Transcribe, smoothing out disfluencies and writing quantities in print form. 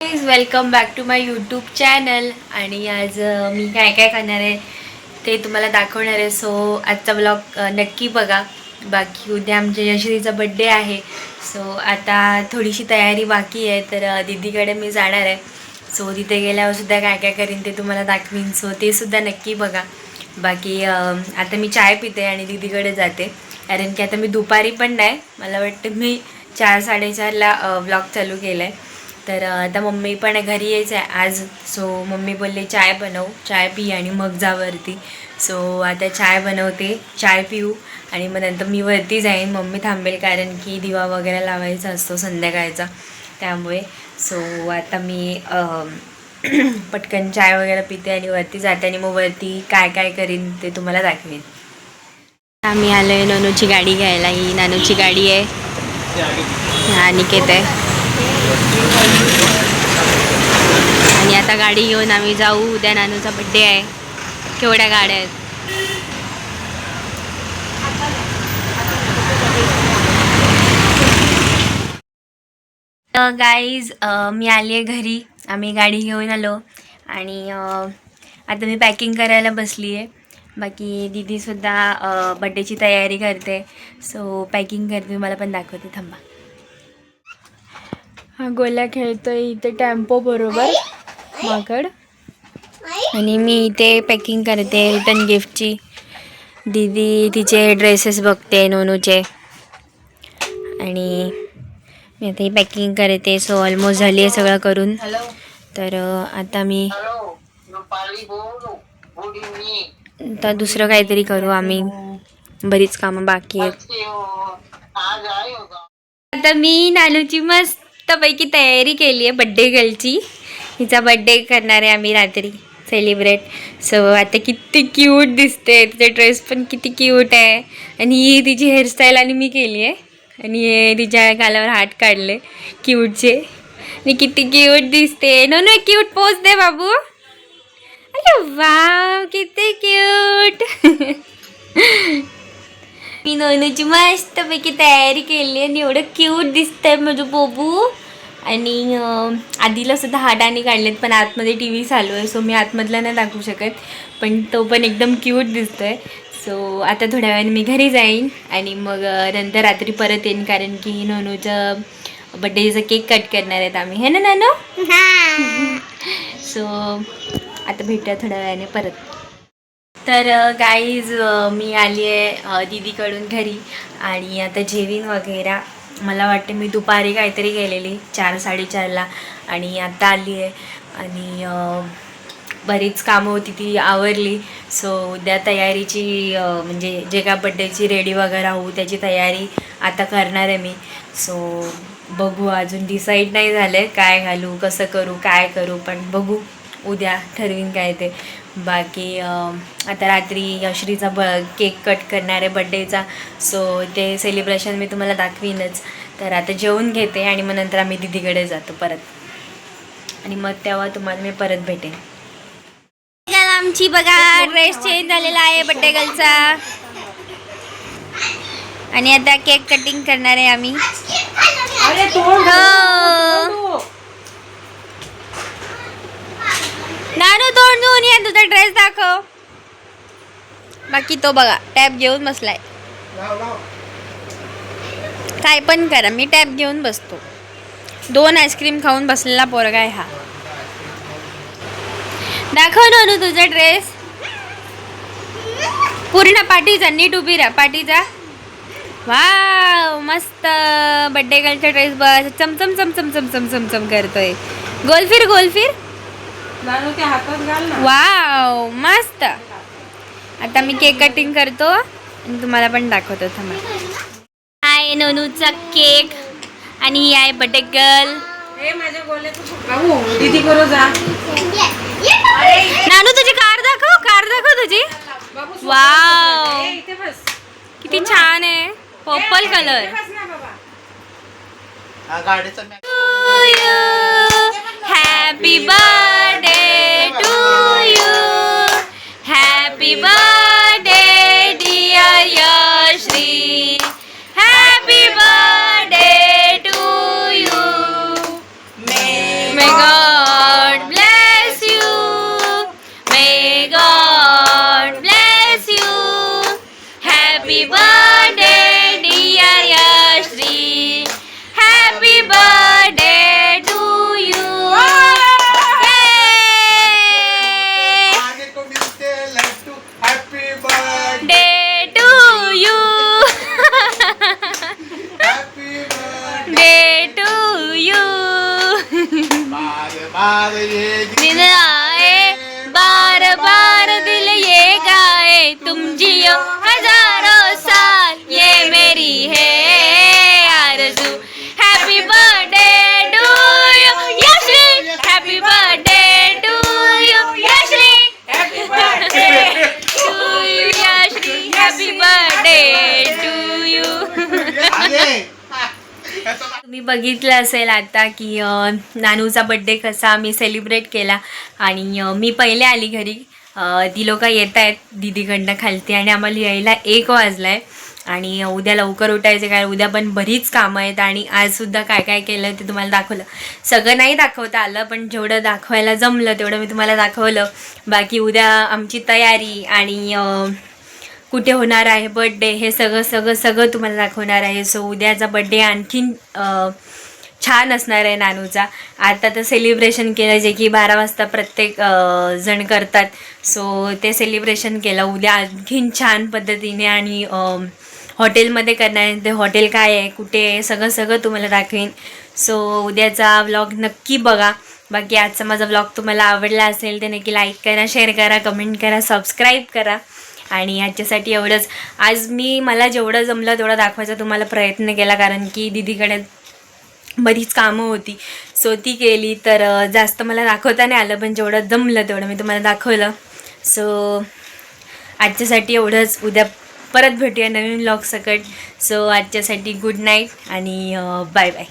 Please welcome back to my YouTube channel. आणि आज मी काय काय करणार आहे ते तुम्हाला दाखवणार आहे. सो आजचा ब्लॉग नक्की बघा. बाकी उद्या आमच्या यशरीचा बड्डे आहे. सो आता थोडीशी तयारी बाकी आहे, तर दीदीकडे मी जाणार आहे. सो तिथे गेल्यावर सुद्धा काय काय करीन ते तुम्हाला दाखवीन. सो ते सुद्धा नक्की बघा. बाकी आता मी चाय पिते आणि दीदीकडे जाते, कारण की आता मी दुपारी पण नाही, मला वाटतं मी 4-4:30ला ब्लॉग चालू केलं आहे. तर आता मम्मी पण घरी यायचं आहे आज. सो मम्मी बोलले चाय बनव, चाय पी आणि मग जा वरती. सो आता चाय बनवते, चाय पिऊ आणि मग नंतर मी वरती जाईन. मम्मी थांबेल कारण की दिवा वगैरे लावायचा असतो संध्याकाळचा, त्यामुळे. सो आता मी पटकन चाय वगैरे पिते आणि वरती जाते आणि मग वरती काय काय करीन ते तुम्हाला दाखवेन. आम्ही आलो आहे नानूची गाडी घ्यायला. ही नानूची गाडी आहे, हा निकेत आहे. आणि आता गाडी घेऊन आम्ही जाऊ. उद्या नानूचा बड्डे आहे. केवढ्या गाड्या आहेत. गाईज मी आली आहे घरी. आम्ही गाडी घेऊन आलो आणि आता मी पॅकिंग करायला बसली आहे. बाकी दीदीसुद्धा बड्डेची तयारी करते. सो पॅकिंग करते, मला पण दाखवते, थांबा. हा गोल्या खेळतोय इथे टेम्पो बरोबर माकड. आणि मी इथे पॅकिंग करते रिटर्न गिफ्टची. दीदी तिचे ड्रेसेस बघते नोनूचे आणि मी आता ही पॅकिंग करते. सो ऑलमोस्ट झाली आहे सगळं करून. तर आता मी आता दुसरं काहीतरी करू आम्ही, बरीच कामं बाकी आहेत. आता मी नानूची मस्तपैकी तयारी केली आहे बड्डे गर्लची. हिचा बड्डे करणार आहे आम्ही रात्री सेलिब्रेट. सो आता किती क्यूट दिसते, तिचा ड्रेस पण किती क्यूट आहे. आणि ही तिची हेअरस्टाईल आणि मी केली आहे. आणि हे तिच्या गालावर हात काढले क्यूटचे. आणि किती क्यूट दिसते. नो नो क्यूट पोज दे बाबू. अरे वाव किती क्यूट. मी नोनूची मस्तपैकी तयारी केली आणि एवढं क्यूट दिसतंय माझं बाबू. आणि आधीला सुद्धा हाडाने काढलेत, पण आतमध्ये टी व्ही चालू आहे. सो मी आतमधला नाही दाखवू शकत, पण तो पण एकदम क्यूट दिसतोय. सो आता थोड्या वेळाने मी घरी जाईन आणि मग नंतर रात्री परत येईन, कारण की नोनूचं बड्डेचा केक कट करणार आहेत आम्ही, हे ना नानू. सो आता भेटूया थोड्या वेळाने परत. तर गाईज मी आली आहे दीदीकडून घरी आणि आता जेवीन वगैरे. मला वाटते मी दुपारी काहीतरी गेलेली 4-4:30ला आणि आता आली आहे. आणि बरीच कामं होती ती आवरली. सो उद्या तयारीची म्हणजे जे काय बड्डेची रेडी वगैरे होऊ त्याची तयारी आता करणार आहे मी. सो बघू, अजून डिसाईड नाही झालं आहे काय घालू, कसं करू, काय करू, पण बघू उद्या ठरवीन काय ते. बाकी आता रात्री यश्रीचा केक कट करणार आहे बड्डेचा. सो ते सेलिब्रेशन मी तुम्हाला दाखवीनच. तर आता जेवून घेते आणि मग नंतर आम्ही दीदीकडे जातो परत, आणि मग तेव्हा तुम्हाला मी परत भेटेन. आमची बघा ड्रेस चेंज झालेला आहे बड्डे गर्लचा. आणि आता केक कटिंग करणार आहे आम्ही. नानू तोंड धुवून ये, तुझा ड्रेस दाखव. बाकी तो बघा टॅब घेऊन बसलाय. काय पण करा, मी टॅब घेऊन बसतो. 2 आईस्क्रीम खाऊन बसलेला पोरगा आहे हा. दाखव नानू तुझा ड्रेस पूर्ण पाठीचा, नीट उभी राहा पाठीचा. वाव मस्त बड्डे गर्लचा ड्रेस बस चमचम चमचम चमचम चमचम करतोय. गोलफिर गोलफिर. वाव मस्त. आता मी केक कटिंग करतो आणि तुम्हाला पण दाखवतो, थांबा. हाय नोनूचा केक आणि ही आहे बड्डे गर्ल. नानू तुझी कार दाखव, कार दाखव तुझी. वाव किती छान आहे, purple colour. Happy birthday to you, happy birthday dear Yashri, happy birthday to you. May God दिन आए बार बार दिल ये गाए तुम जियो हजारों साल ये मेरी है आरज़ू happy birthday to you Yashri happy birthday to you Yashri happy birthday to you Yashri happy birthday to you तुम्ही बघितलं असेल आता की नानूचा बड्डे कसा आम्ही सेलिब्रेट केला आणि मी पहिले आली घरी ती लोक येत आहेत दीदीकडनं खालती आणि आम्हाला यायला 1 वाजला आहे आणि उद्या लवकर उठायचं काय उद्या पण बरीच कामं आहेत आणि आजसुद्धा काय काय केलं ते तुम्हाला दाखवलं सगळं नाही दाखवता आलं पण जेवढं दाखवायला जमलं तेवढं मी तुम्हाला दाखवलं बाकी उद्या आमची तयारी आणि कुठे होणार आहे बड्डे हे सगळं तुम्हाला दाखवणार आहे सो उद्याचा बड्डे आणखीन छान असणार आहे नानूचा आता तर सेलिब्रेशन केलं जे की 12 वाजता प्रत्येक जण करतात सो ते सेलिब्रेशन केलं उद्या आणखीन छान पद्धतीने आणि हॉटेलमध्ये करणार आहे ते हॉटेल काय आहे कुठे आहे सगळं तुम्हाला दाखवेन सो उद्याचा व्लॉग नक्की बघा बाकी आजचा माझा व्लॉग तुम्हाला आवडला असेल तर नक्की लाईक करा शेअर करा कमेंट करा सबस्क्राईब करा आणि याच्यासाठी एवढंच आज मला जेवढं जमलं तेवढं दाखवायचा तुम्हाला प्रयत्न केला कारण की दीदीकडे बरीच कामं होती सो ती केली तर जास्त मला दाखवता नाही आलं पण जेवढं जमलं तेवढं मी तुम्हाला दाखवलं सो आजच्यासाठी एवढंच उद्या परत भेटूया नवीन व्लॉग सकट सो आजच्यासाठी गुड नाईट आणि बाय बाय